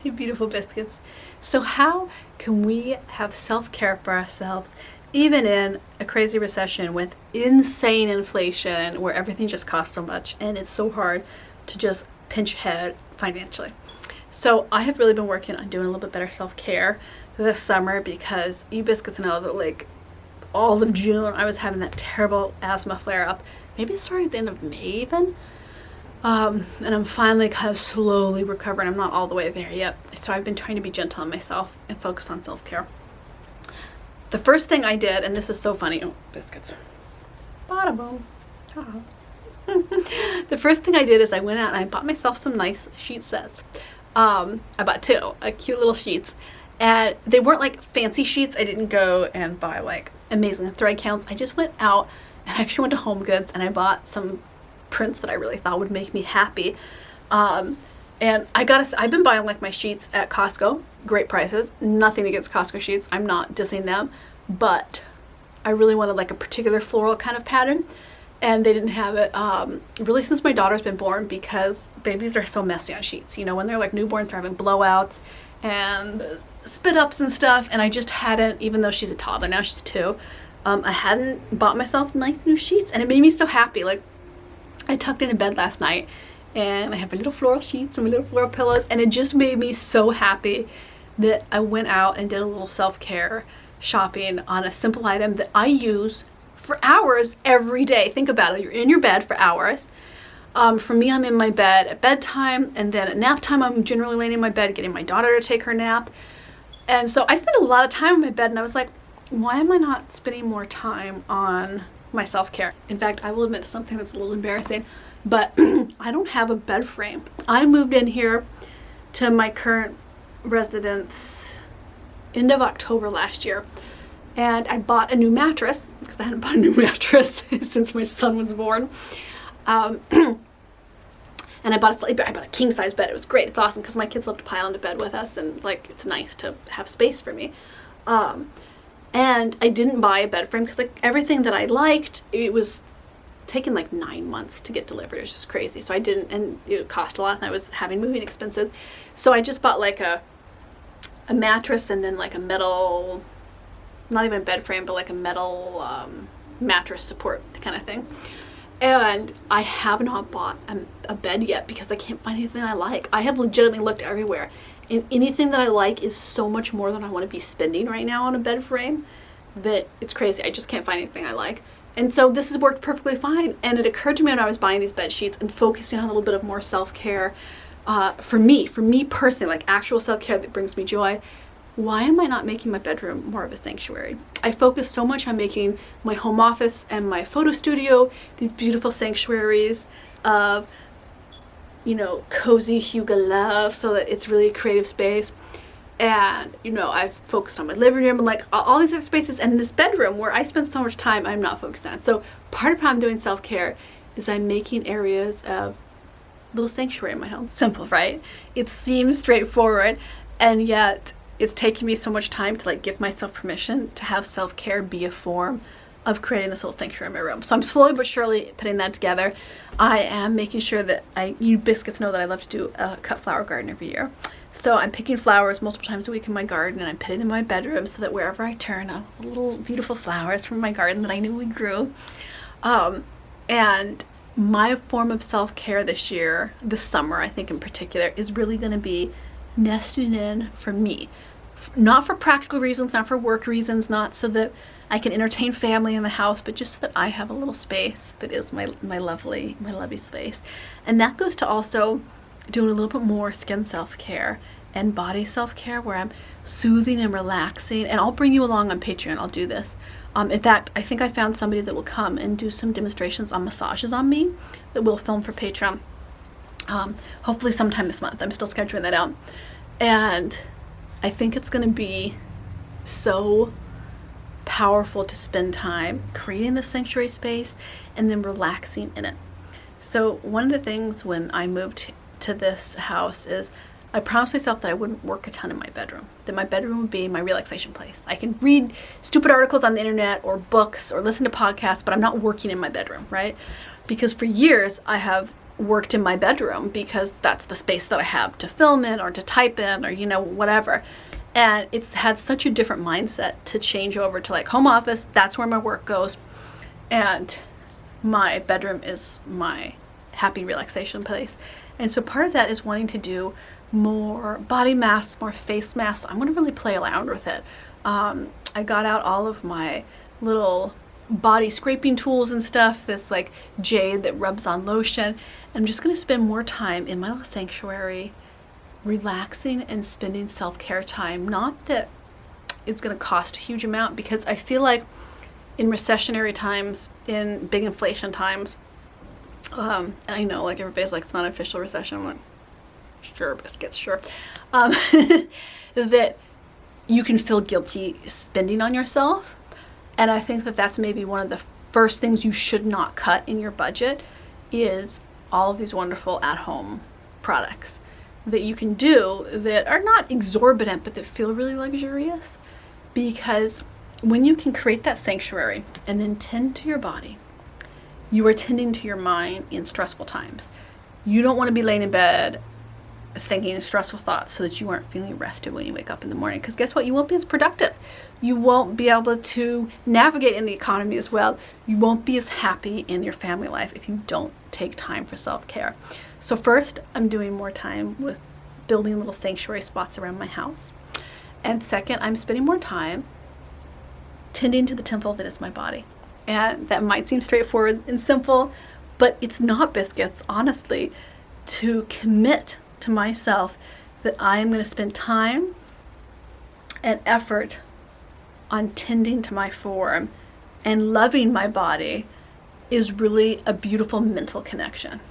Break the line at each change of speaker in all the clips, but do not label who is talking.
You beautiful biscuits. So how can we have self-care for ourselves even in a crazy recession with insane inflation where everything just costs so much and it's so hard to just pinch ahead financially? So I have really been working on doing a little bit better self-care this summer because you biscuits know that like all of June I was having that terrible asthma flare up. Maybe it started at the end of May even. And I'm finally kind of slowly recovering. I'm not all the way there yet. So I've been trying to be gentle on myself and focus on self-care. The first thing I did, and this is so funny. Oh, biscuits. Bada boom. The first thing I did is I went out and I bought myself some nice sheet sets. I bought two, cute little sheets. And they weren't like fancy sheets. I didn't go and buy like amazing thread counts. I just went out and I actually went to Home Goods and I bought some prints that I really thought would make me happy. And I've been buying like my sheets at Costco, great prices, nothing against Costco sheets, I'm not dissing them, but I really wanted like a particular floral kind of pattern and they didn't have it really since my daughter's been born, because babies are so messy on sheets. You know, when they're like newborns, they're having blowouts and spit ups and stuff, and I just hadn't, even though she's a toddler now, she's 2, I hadn't bought myself nice new sheets, and it made me so happy. Like, I tucked into bed last night and I have my little floral sheets and my little floral pillows, and it just made me so happy that I went out and did a little self-care shopping on a simple item that I use for hours every day. Think about it. You're in your bed for hours. For me, I'm in my bed at bedtime, and then at nap time, I'm generally laying in my bed getting my daughter to take her nap. And so I spend a lot of time in my bed, and I was like, why am I not spending more time on my self-care? In fact, I will admit to something that's a little embarrassing, but I don't have a bed frame. I moved in here to my current residence end of October last year, and I bought a new mattress because I hadn't bought a new mattress since my son was born. And I bought a king size bed. It was great. It's awesome because my kids love to pile into bed with us, and like it's nice to have space for me. And I didn't buy a bed frame because like everything that I liked, it was taking like 9 months to get delivered. It was just crazy. So I didn't, and it cost a lot, and I was having moving expenses. So I just bought like a mattress and then like a metal, not even a bed frame, but like a metal mattress support kind of thing. And I have not bought a bed yet because I can't find anything I like. I have legitimately looked everywhere, and anything that I like is so much more than I want to be spending right now on a bed frame that it's crazy. I just can't find anything I like. And so this has worked perfectly fine. And it occurred to me when I was buying these bed sheets and focusing on a little bit of more self-care for me personally, like actual self-care that brings me joy. Why am I not making my bedroom more of a sanctuary? I focus so much on making my home office and my photo studio these beautiful sanctuaries of, you know, cozy hygge love, so that it's really a creative space. And, you know, I've focused on my living room and like all these other spaces, and this bedroom where I spend so much time I'm not focused on. So part of how I'm doing self-care is I'm making areas of little sanctuary in my home. Simple, right? It seems straightforward, and yet it's taking me so much time to like give myself permission to have self-care be a form of creating this little sanctuary in my room. So I'm slowly but surely putting that together. I am making sure that you biscuits know that I love to do a cut flower garden every year. So I'm picking flowers multiple times a week in my garden, and I'm putting them in my bedroom so that wherever I turn, I have little beautiful flowers from my garden that I knew we grew. And my form of self-care this year, this summer, I think in particular, is really going to be nesting in for me. Not for practical reasons, not for work reasons, not so that I can entertain family in the house, but just so that I have a little space that is my lovely space. And that goes to also doing a little bit more skin self-care and body self-care, where I'm soothing and relaxing. And I'll bring you along on Patreon. I'll do this. In fact, I think I found somebody that will come and do some demonstrations on massages on me that we'll film for Patreon. Hopefully sometime this month. I'm still scheduling that out. And I think it's going to be so powerful to spend time creating this sanctuary space and then relaxing in it. So one of the things when I moved to this house is I promised myself that I wouldn't work a ton in my bedroom, that my bedroom would be my relaxation place. I can read stupid articles on the internet or books or listen to podcasts, but I'm not working in my bedroom, right? Because for years I have worked in my bedroom because that's the space that I have to film in or to type in or, whatever. And it's had such a different mindset to change over to like home office. That's where my work goes. And my bedroom is my happy relaxation place. And so part of that is wanting to do more body masks, more face masks. I'm going to really play around with it. I got out all of my little body scraping tools and stuff that's like jade that rubs on lotion. I'm just going to spend more time in my little sanctuary, relaxing and spending self-care time. Not that it's going to cost a huge amount, because I feel like in recessionary times, in big inflation times, and I know like everybody's like, it's not an official recession. I'm like, sure, biscuits, sure. That you can feel guilty spending on yourself. And I think that that's maybe one of the first things you should not cut in your budget is all of these wonderful at-home products that you can do that are not exorbitant, but that feel really luxurious. Because when you can create that sanctuary and then tend to your body, you are tending to your mind in stressful times. You don't want to be laying in bed thinking stressful thoughts so that you aren't feeling rested when you wake up in the morning. Because guess what? You won't be as productive. You won't be able to navigate in the economy as well. You won't be as happy in your family life if you don't take time for self-care. So first, I'm doing more time with building little sanctuary spots around my house. And second, I'm spending more time tending to the temple that is my body. And that might seem straightforward and simple, but it's not, biscuits, honestly, to commit to myself that I am going to spend time and effort on tending to my form and loving my body is really a beautiful mental connection.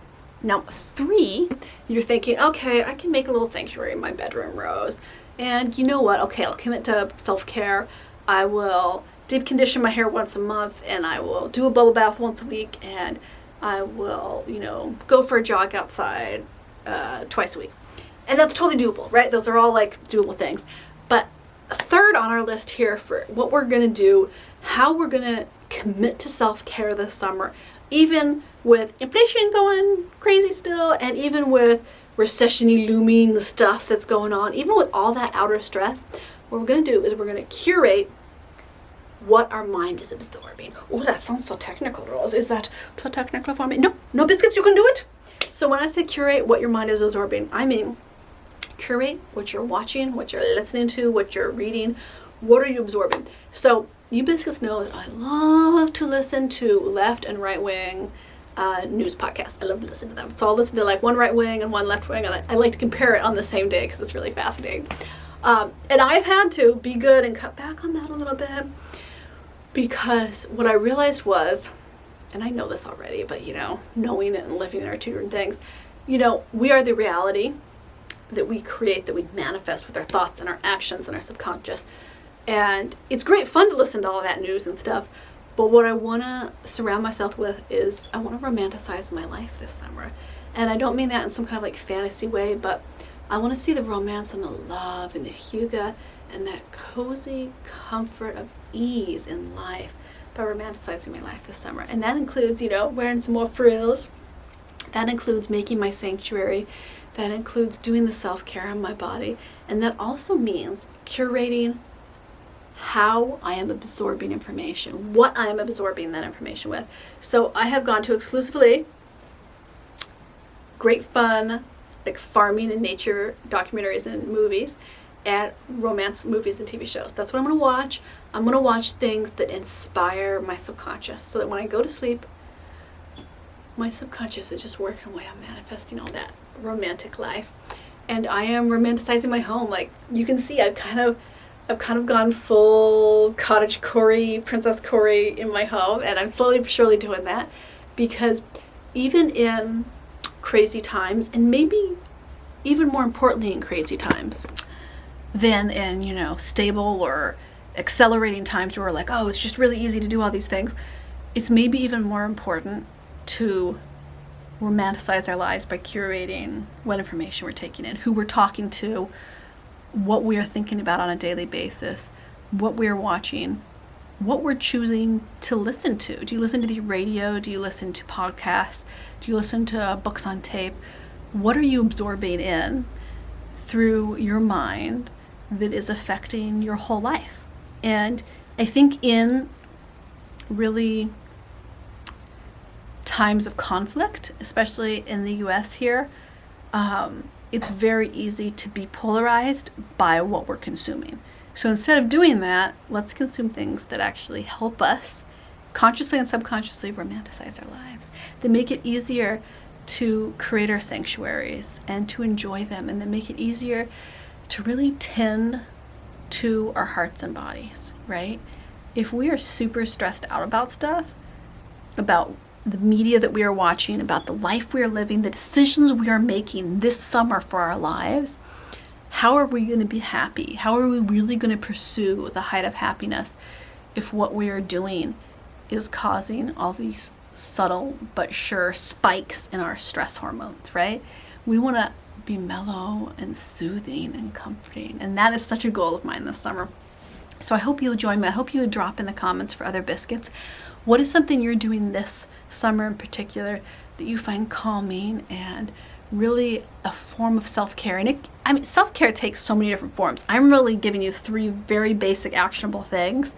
Now, 3, you're thinking, okay, I can make a little sanctuary in my bedroom, Rose. And you know what? Okay, I'll commit to self-care. I will deep condition my hair once a month, and I will do a bubble bath once a week, and I will, go for a jog outside twice a week. And that's totally doable, right? Those are all like doable things. But third on our list here for what we're going to do, how we're going to commit to self-care this summer, even with inflation going crazy still, and even with recession-y looming stuff that's going on, even with all that outer stress, what we're going to do is we're going to curate what our mind is absorbing. Oh, that sounds so technical, Rose. Is that too technical for me? No, biscuits, you can do it. So when I say curate what your mind is absorbing, I mean curate what you're watching, what you're listening to, what you're reading. What are you absorbing? So you biscuits know that I love to listen to left and right wing news podcasts. I love to listen to them. So I'll listen to like one right wing and one left wing, and I like to compare it on the same day because it's really fascinating. And I've had to be good and cut back on that a little bit, because what I realized was, and I know this already, but knowing it and living it are two different things. We are the reality that we create, that we manifest with our thoughts and our actions and our subconscious. And it's great fun to listen to all that news and stuff, but what I want to surround myself with is I want to romanticize my life this summer. And I don't mean that in some kind of like fantasy way, but I want to see the romance and the love and the hygge and that cozy comfort of ease in life by romanticizing my life this summer. And that includes, wearing some more frills. That includes making my sanctuary. That includes doing the self-care on my body. And that also means curating how I am absorbing information, what I am absorbing that information with. So I have gone to exclusively great fun, like farming and nature documentaries and movies, and romance movies and TV shows. That's what I'm going to watch. I'm going to watch things that inspire my subconscious so that when I go to sleep, my subconscious is just working away on manifesting all that romantic life. And I am romanticizing my home. Like you can see, I've kind of gone full cottage Corey, Princess Corey in my home, and I'm slowly but surely doing that, because even in crazy times, and maybe even more importantly in crazy times than in, stable or accelerating times where we're like, oh, it's just really easy to do all these things, it's maybe even more important to romanticize our lives by curating what information we're taking in, who we're talking to, what we are thinking about on a daily basis, what we are watching, what we're choosing to listen to. Do you listen to the radio? Do you listen to podcasts? Do you listen to books on tape? What are you absorbing in through your mind that is affecting your whole life? And I think in really times of conflict, especially in the US here, it's very easy to be polarized by what we're consuming. So instead of doing that, let's consume things that actually help us consciously and subconsciously romanticize our lives, that make it easier to create our sanctuaries and to enjoy them, and that make it easier to really tend to our hearts and bodies, right? If we are super stressed out about stuff, about the media that we are watching, about the life we are living, the decisions we are making this summer for our lives, how are we going to be happy? How are we really going to pursue the height of happiness if what we are doing is causing all these subtle but sure spikes in our stress hormones, right? We want to be mellow and soothing and comforting, and that is such a goal of mine this summer. So I hope you'll join me. I hope you would drop in the comments for other biscuits. What is something you're doing this summer in particular that you find calming and really a form of self-care? And self-care takes so many different forms. I'm really giving you 3 very basic actionable things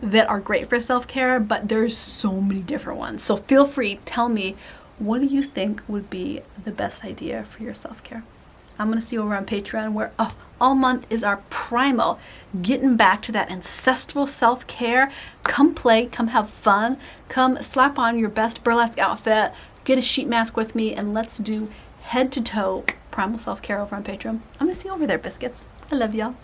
that are great for self-care, but there's so many different ones. So feel free, tell me, what do you think would be the best idea for your self-care? I'm going to see you over on Patreon, where all month is our Primal, getting back to that ancestral self-care. Come play, come have fun, come slap on your best burlesque outfit, get a sheet mask with me, and let's do head to toe Primal self-care over on Patreon. I'm going to see you over there, biscuits. I love y'all.